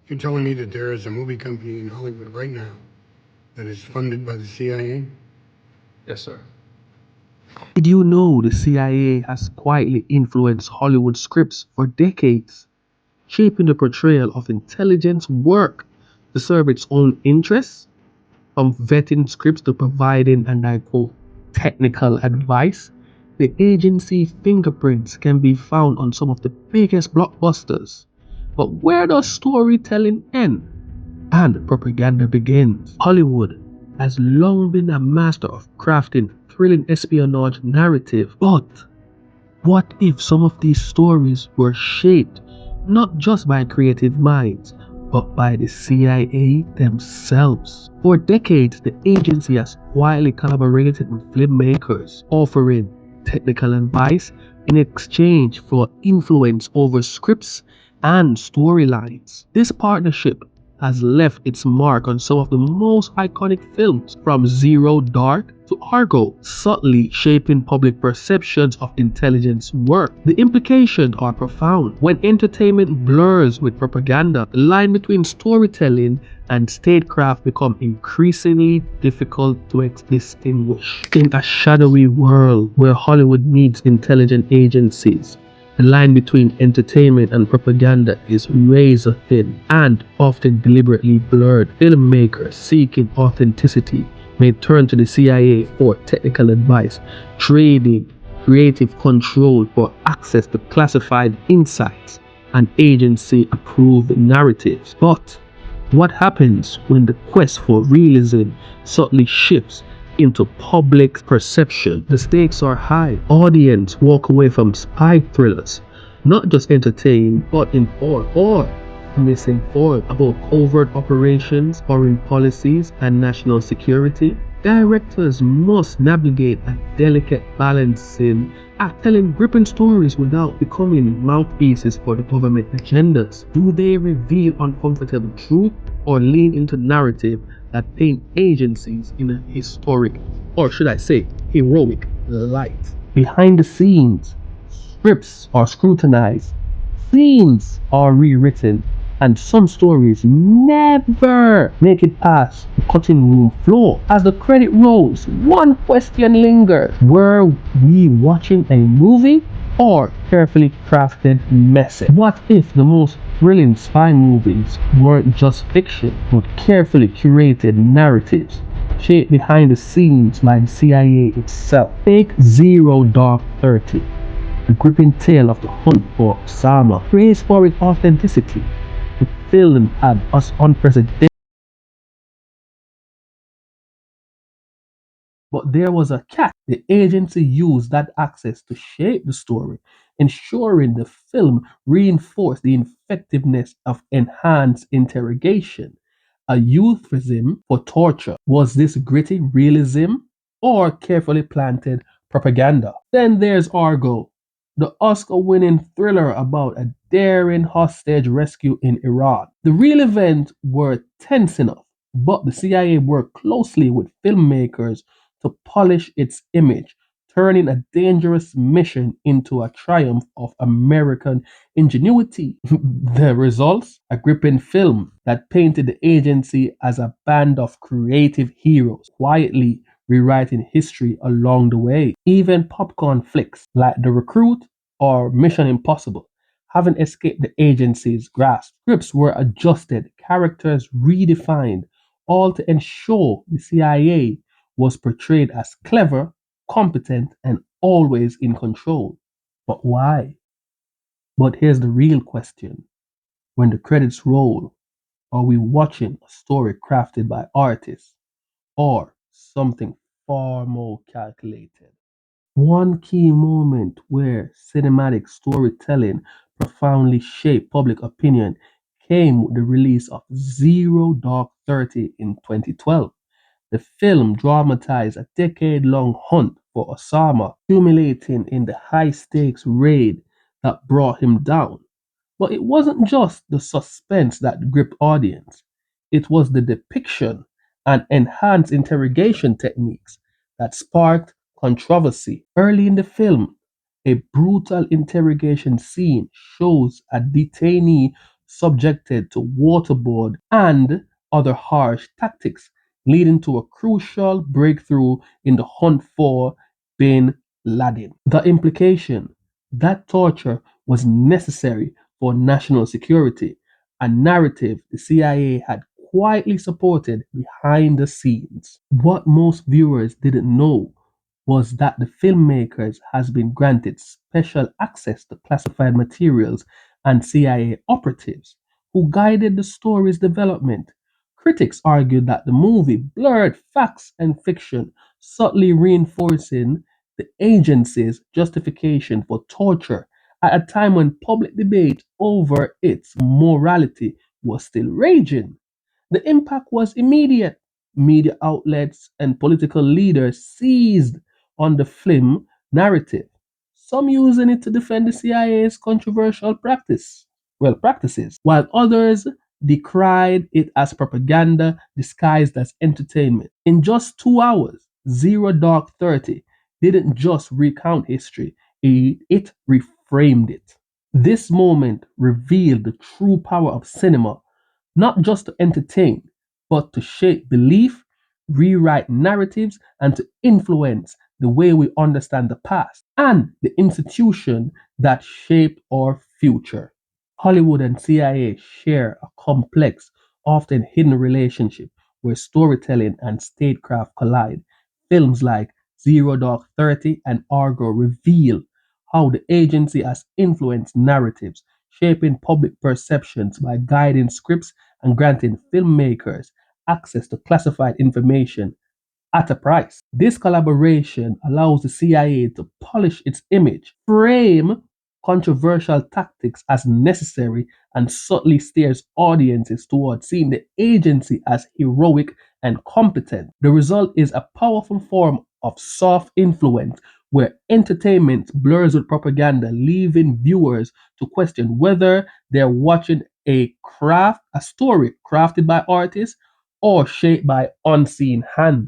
You're telling me that there is a movie company in Hollywood right now that is funded by the CIA? Yes, sir. Did you know the CIA has quietly influenced Hollywood scripts for decades, shaping the portrayal of intelligence work to serve its own interests? From vetting scripts to providing, and I quote, technical advice, the agency fingerprints can be found on some of the biggest blockbusters. But where does storytelling end and propaganda begins? Hollywood has long been a master of crafting thrilling espionage narrative, but what if some of these stories were shaped not just by creative minds, but by the CIA themselves? For decades, the agency has quietly collaborated with filmmakers, offering technical advice in exchange for influence over scripts and storylines. This partnership has left its mark on some of the most iconic films, from Zero Dark to Argo, subtly shaping public perceptions of intelligence work. The implications are profound. When entertainment blurs with propaganda, the line between storytelling and statecraft become increasingly difficult to distinguish. In a shadowy world where Hollywood needs intelligent agencies, the line between entertainment and propaganda is razor thin and often deliberately blurred. Filmmakers seeking authenticity may turn to the CIA for technical advice, trading creative control for access to classified insights and agency approved narratives. But what happens when the quest for realism subtly shifts into public perception? The stakes are high. Audience walk away from spy thrillers, not just entertained, but informed or misinformed about covert operations, foreign policies, and national security. Directors must navigate a delicate balancing act, telling gripping stories without becoming mouthpieces for the government agendas. Do they reveal uncomfortable truth or lean into narrative that paint agencies in a historic, or should I say, heroic light? Behind the scenes, scripts are scrutinized, scenes are rewritten, and some stories never make it past the cutting room floor. As the credit rolls, one question lingers. Were we watching a movie or carefully crafted message? What if the most thrilling spy movies weren't just fiction, but carefully curated narratives shaped behind the scenes by the CIA itself? Take Zero Dark 30, the gripping tale of the hunt for Osama, praised for its authenticity. The film had us unprecedented. But there was a catch. The agency used that access to shape the story, ensuring the film reinforced the effectiveness of enhanced interrogation. A euphemism for torture. Was this gritty realism or carefully planted propaganda? Then there's Argo, the Oscar winning thriller about a daring hostage rescue in Iran. The real events were tense enough, but the CIA worked closely with filmmakers to polish its image, turning a dangerous mission into a triumph of American ingenuity. The results? A gripping film that painted the agency as a band of creative heroes, quietly rewriting history along the way. Even popcorn flicks like The Recruit or Mission Impossible haven't escaped the agency's grasp. Scripts were adjusted, characters redefined, all to ensure the CIA was portrayed as clever, competent, and always in control. But why? But here's the real question. When the credits roll, are we watching a story crafted by artists or something far more calculated? One key moment where cinematic storytelling profoundly shaped public opinion came with the release of Zero Dark 30 in 2012. The film dramatized a decade-long hunt for Osama, culminating in the high-stakes raid that brought him down. But it wasn't just the suspense that gripped audience. It was the depiction and enhanced interrogation techniques that sparked controversy. Early in the film, a brutal interrogation scene shows a detainee subjected to waterboard and other harsh tactics, leading to a crucial breakthrough in the hunt for bin Laden. The implication that torture was necessary for national security, a narrative the CIA had quietly supported behind the scenes. What most viewers didn't know was that the filmmakers has been granted special access to classified materials and CIA operatives who guided the story's development. Critics argued that the movie blurred facts and fiction, subtly reinforcing the agency's justification for torture at a time when public debate over its morality was still raging. The impact was immediate. Media outlets and political leaders seized on the film narrative, some using it to defend the CIA's controversial practices, while others decried it as propaganda disguised as entertainment. In just 2 hours, Zero Dark 30 didn't just recount history, it reframed it. This moment revealed the true power of cinema, not just to entertain, but to shape belief, rewrite narratives, and to influence the way we understand the past and the institution that shaped our future. Hollywood and CIA share a complex, often hidden relationship where storytelling and statecraft collide. Films like Zero Dark 30 and Argo reveal how the agency has influenced narratives, shaping public perceptions by guiding scripts and granting filmmakers access to classified information at a price. This collaboration allows the CIA to polish its image, frame controversial tactics as necessary, and subtly steers audiences towards seeing the agency as heroic and competent. The result is a powerful form of soft influence where entertainment blurs with propaganda, leaving viewers to question whether they're watching a story crafted by artists or shaped by unseen hands.